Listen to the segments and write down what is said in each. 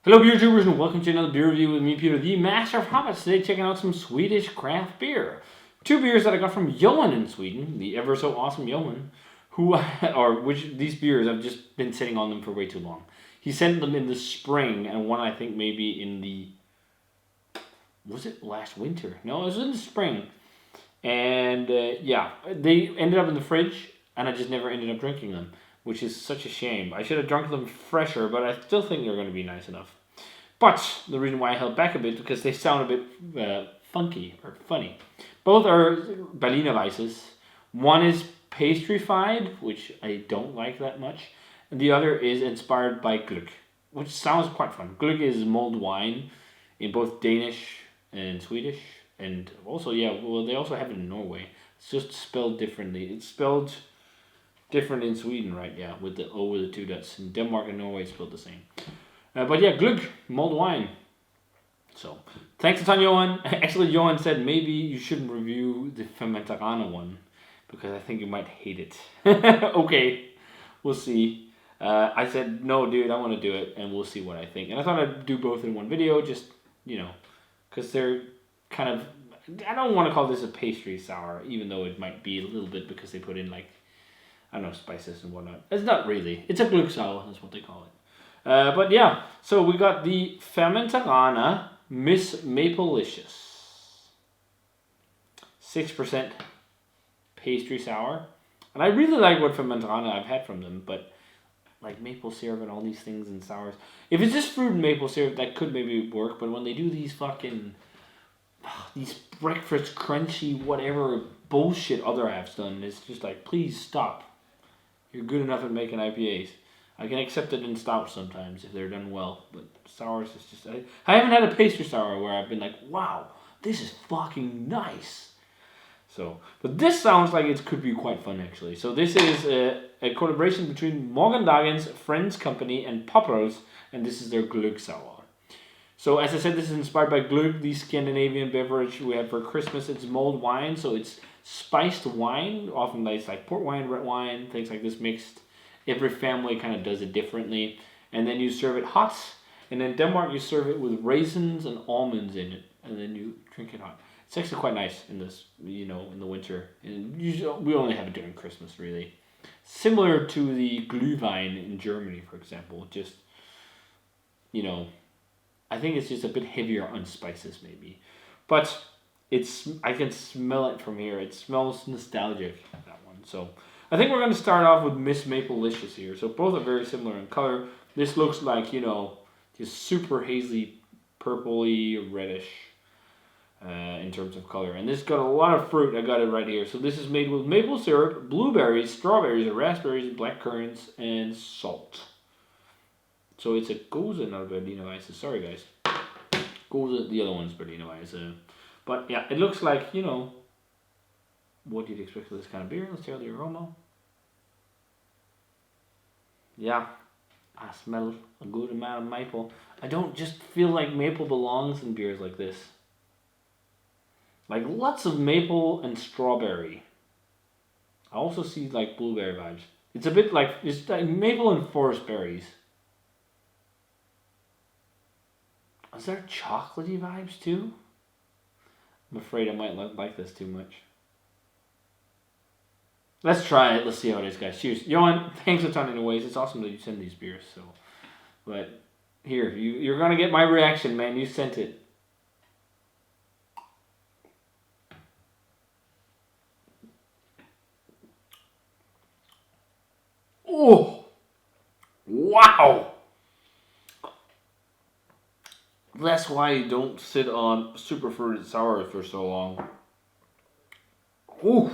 Hello beer tubers and welcome to another beer review with me, Peter, the master of hobbits. Today checking out some Swedish craft beer. Two beers that I got from Johan in Sweden, the ever so awesome Johan, these beers I've just been sitting on them for way too long. He sent them in the spring and one I think maybe in was it last winter? No, it was in the spring. And they ended up in the fridge and I just never ended up drinking them, which is such a shame. I should have drunk them fresher, but I still think they're going to be nice enough. But the reason why I held back a bit because they sound a bit funky or funny. Both are Berliner Weisses. One is pastryfied, which I don't like that much, and the other is inspired by Glögg, which sounds quite fun. Glögg is mulled wine in both Danish and Swedish, and also they also have it in Norway. It's just spelled differently. It's spelled different in Sweden, right? Yeah, with the O with the two dots. In Denmark and Norway, it's spelled the same. But yeah, Glögg, mulled wine. So, thanks a ton, Johan. Actually, Johan said maybe you shouldn't review the Fermenterarna one because I think you might hate it. Okay, we'll see. I said, no, dude, I want to do it, and we'll see what I think. And I thought I'd do both in one video, just, because they're kind of, I don't want to call this a pastry sour, even though it might be a little bit because they put in, I don't know, spices and whatnot. It's not really. It's a Glögg sour, that's what they call it. But yeah, so we got the Fermenterarna Miss Maplelicious. 6% pastry sour. And I really like what Fermenterarna I've had from them, but like maple syrup and all these things and sours. If it's just fruit and maple syrup, that could maybe work, but when they do these these breakfast crunchy whatever bullshit other apps done, it's just like, please stop. You're good enough at making IPAs. I can accept it in stouts sometimes if they're done well, but sours is just... I haven't had a pastry sour where I've been like, wow, this is fucking nice. So, but this sounds like it could be quite fun actually. So this is a collaboration between Morgondagens Friends Company and Poppels, and this is their Glögg sour. So as I said, this is inspired by Glögg, the Scandinavian beverage we had for Christmas. It's mulled wine, so it's spiced wine. Often it's like port wine, red wine, things like this mixed. Every family kind of does it differently. And then you serve it hot. And in Denmark, you serve it with raisins and almonds in it. And then you drink it hot. It's actually quite nice in this, in the winter. And usually, we only have it during Christmas, really. Similar to the Glühwein in Germany, for example. Just, I think it's just a bit heavier on spices, maybe. But I can smell it from here. It smells nostalgic, that one. So I think we're going to start off with Miss Maplelicious here. So both are very similar in color. This looks like, just super hazy, purpley, reddish in terms of color. And this got a lot of fruit. I got it right here. So this is made with maple syrup, blueberries, strawberries, raspberries, black currants, and salt. So it's a Goza, not a Berliner Weisse. Sorry, guys. Goza, the other one's Berliner Weisse. But yeah, it looks like, what you'd expect for this kind of beer. Let's check out the aroma. Yeah, I smell a good amount of maple. I don't just feel like maple belongs in beers like this. Like lots of maple and strawberry. I also see like blueberry vibes. It's a bit like, it's like maple and forest berries. Is there chocolatey vibes too? I'm afraid I might not like this too much. Let's try it. Let's see how it is, guys. Cheers. Johan, thanks a ton anyways. It's awesome that you send these beers. So, but here, you're going to get my reaction, man. You sent it. Oh! Wow! That's why you don't sit on super fruited sours for so long. Ooh!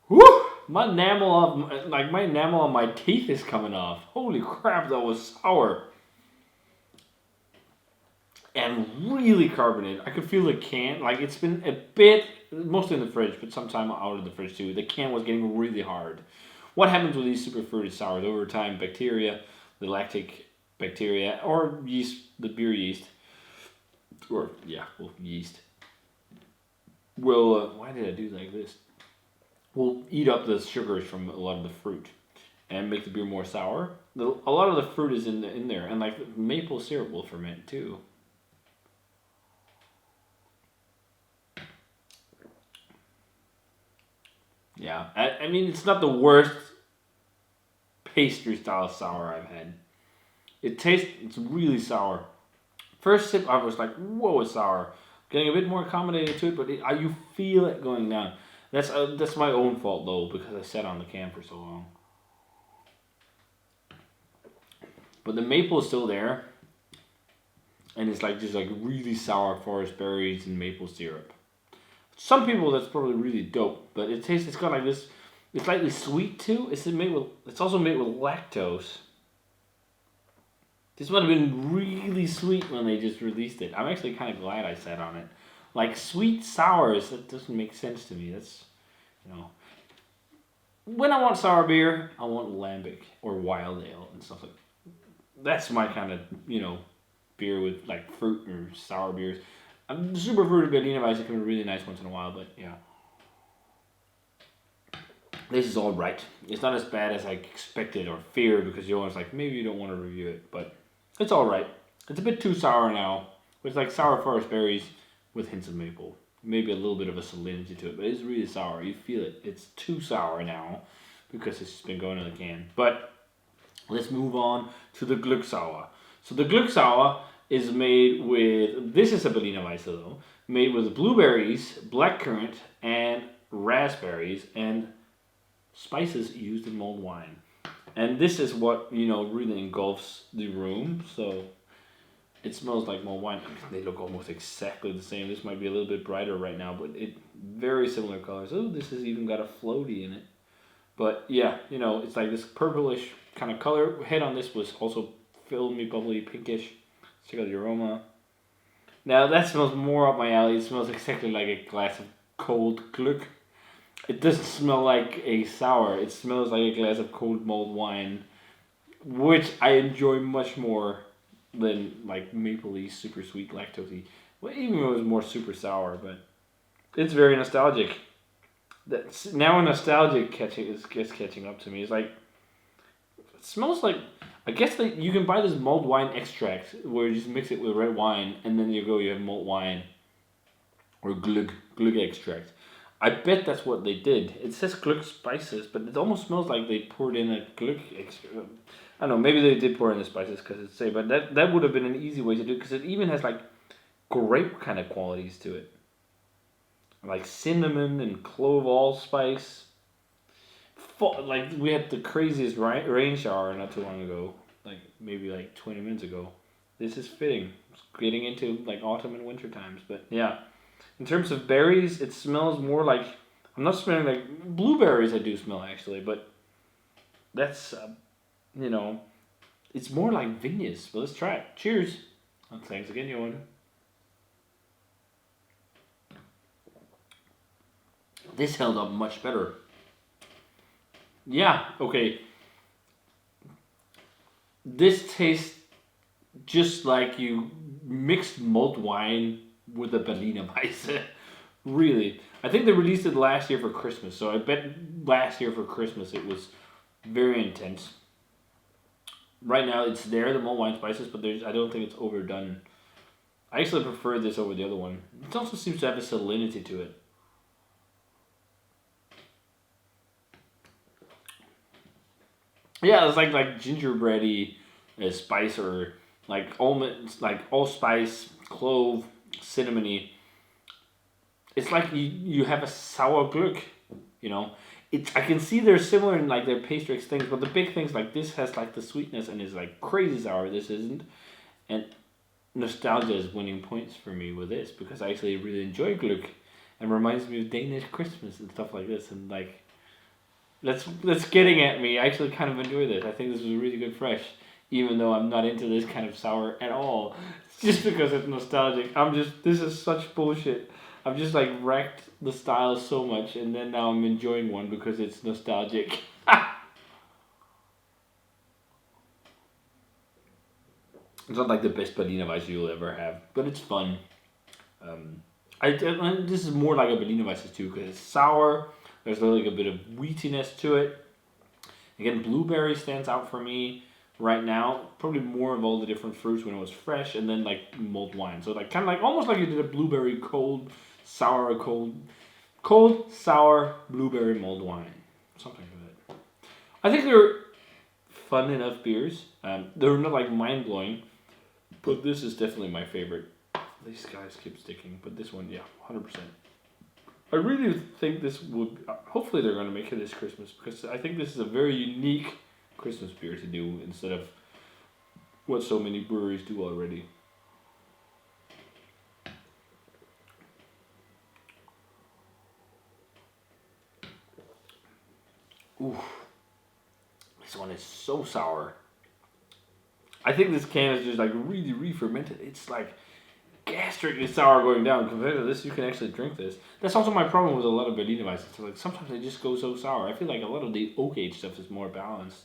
Woo! My enamel on my teeth is coming off. Holy crap, that was sour. And really carbonated. I could feel the can, it's been a bit, mostly in the fridge, but sometime out of the fridge too. The can was getting really hard. What happens with these super fruited sours? Over time, bacteria, the lactic bacteria, or yeast, the beer yeast, yeast, will, why did I do like this? Will eat up the sugars from a lot of the fruit. and make the beer more sour. A lot of the fruit is in there, and like maple syrup will ferment too. Yeah, I mean it's not the worst pastry style sour I've had. It's really sour. First sip, I was like, whoa, it's sour. Getting a bit more accommodated to it, but you feel it going down. That's my own fault though, because I sat on the can for so long. But the maple is still there, and it's like just like really sour forest berries and maple syrup. Some people that's probably really dope, but it's got like this. It's slightly sweet too. It's also made with lactose. This would have been really sweet when they just released it. I'm actually kind of glad I sat on it. Like sweet sours, that doesn't make sense to me. That's, when I want sour beer, I want lambic or wild ale and stuff like that. That's my kind of, beer with like fruit or sour beers. Super fruited Berliner Weisse can be really nice once in a while, but yeah. This is alright. It's not as bad as I expected or feared, because you're always like, maybe you don't want to review it, but it's alright. It's a bit too sour now. It's like sour forest berries with hints of maple. Maybe a little bit of a salinity to it, but it's really sour. You feel it. It's too sour now because it's been going in the can. But let's move on to the Glögg Sour. So the Glögg Sour is made with, this is a Berliner Weisse though, made with blueberries, blackcurrant, and raspberries, and spices used in mulled wine. And this is what, really engulfs the room. So it smells like mulled wine. They look almost exactly the same. This might be a little bit brighter right now, but very similar colors. Oh, this has even got a floaty in it. But yeah, it's like this purplish kind of color. Head on this was also filmy, bubbly, pinkish. Check out the aroma. Now that smells more up my alley. It smells exactly like a glass of cold Glögg. It doesn't smell like a sour. It smells like a glass of cold mulled wine, which I enjoy much more than like mapley, super sweet, lactosey. Well, even though it was more super sour, but it's very nostalgic. That's now a nostalgic catching up to me. It's like, it smells like, I guess that you can buy this mulled wine extract where you just mix it with red wine, and then you have mulled wine or Glögg extract. I bet that's what they did. It says Glögg spices, but it almost smells like they poured in a Glögg extract. I don't know, maybe they did pour in the spices because it's say, but that would have been an easy way to do it, because it even has like grape kind of qualities to it. Like cinnamon and clove allspice. Like we had the craziest rain shower not too long ago, like maybe like 20 minutes ago. This is fitting. It's getting into like autumn and winter times, but yeah. In terms of berries, it smells more like, I'm not smelling like blueberries. I do smell actually, but that's it's more like vinous. But let's try it. Cheers. Oh, thanks again, Johan. This held up much better. Yeah, okay. This tastes just like you mixed mulled wine with a Berliner Weisse. Really. I think they released it last year for Christmas, so I bet last year for Christmas it was very intense. Right now it's there, the mulled wine spices, but I don't think it's overdone. I actually prefer this over the other one. It also seems to have a salinity to it. Yeah, it's like gingerbready spice, or like almonds, like allspice, clove, cinnamony. It's like you have a sour Glögg, I can see they're similar in like their pastry things, but the big things like this has like the sweetness and is like crazy sour. This isn't, and nostalgia is winning points for me with this, because I actually really enjoy Glögg, and reminds me of Danish Christmas and stuff like this, and like. That's getting at me. I actually kind of enjoy this. I think this was really good fresh, even though I'm not into this kind of sour at all. It's just because it's nostalgic. This is such bullshit. I've just like wrecked the style so much, and then now I'm enjoying one because it's nostalgic. It's not like the best Berliner Weisse you'll ever have, but it's fun. This is more like a Berliner Weisse too, because it's sour. There's like a bit of wheatiness to it. Again, blueberry stands out for me right now. Probably more of all the different fruits when it was fresh, and then like mulled wine. So like kind of like almost like you did a blueberry cold sour blueberry mulled wine, something like that. I think they're fun enough beers. They're not like mind blowing, but this is definitely my favorite. These guys keep sticking, but this one, yeah, 100%. I really think this would. Hopefully, they're going to make it this Christmas because I think this is a very unique Christmas beer to do instead of what so many breweries do already. Ooh, this one is so sour. I think this can is just like really re-fermented. It's like gastrically sour going down. Compared to this, you can actually drink this. That's also my problem with a lot of Berliner Weisse. So like sometimes they just go so sour. I feel like a lot of the oak age stuff is more balanced.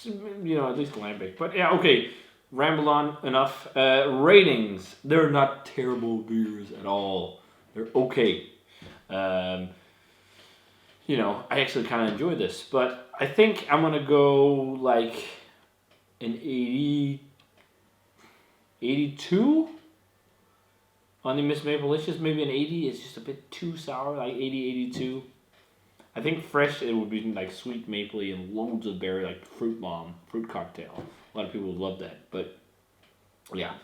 You know, at least lambic. But yeah, okay. Ramble on enough. Ratings. They're not terrible beers at all. They're okay. You know, I actually kind of enjoy this, but I think I'm gonna go like an 80, 82 on the Miss Maplelicious. Maybe an 80. It's just a bit too sour, like 80, 82. I think fresh it would be like sweet mapley and loads of berry, like fruit bomb, fruit cocktail. A lot of people would love that, but yeah,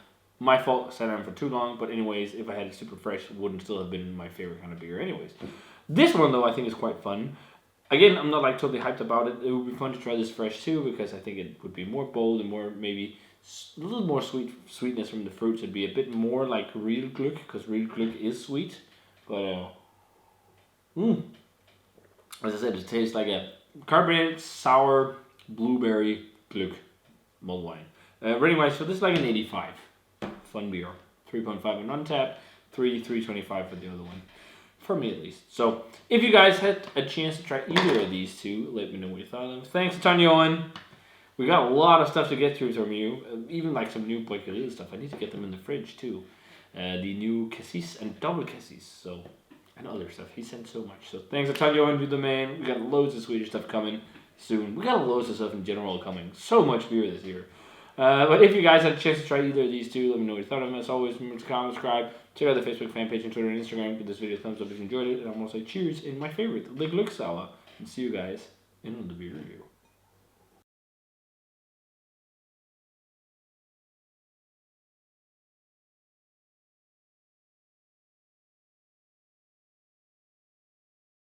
my fault. Sat down for too long, but anyways, if I had it super fresh, it wouldn't still have been my favorite kind of beer. Anyways, this one though I think is quite fun. Again, I'm not like totally hyped about it. It would be fun to try this fresh too because I think it would be more bold and more maybe a little more sweetness from the fruits. It'd be a bit more like real Glögg because real Glögg is sweet, but as I said, it tastes like a carbonated sour blueberry Glögg mulled wine. Rating wise, so this is like an 85. Fun beer. 3.5 on Untapped, 3.25 for the other one. For me at least. So if you guys had a chance to try either of these two, let me know what you thought of them. Thanks a ton, Johan. We got a lot of stuff to get through from you. Even like some new Bryggeri stuff. I need to get them in the fridge too. The new cassis and double cassis. So, and other stuff. He sent so much. So thanks a ton, Johan. You're the man. We got loads of Swedish stuff coming soon. We got loads of stuff in general coming. So much beer this year. But if you guys had a chance to try either of these two, let me know what you thought of them. As always, remember to comment, subscribe, check out the Facebook fan page and Twitter and Instagram. Give this video a thumbs up if you enjoyed it. And I'm going to say cheers in my favorite, the Glögg Sour. And see you guys in the beer review.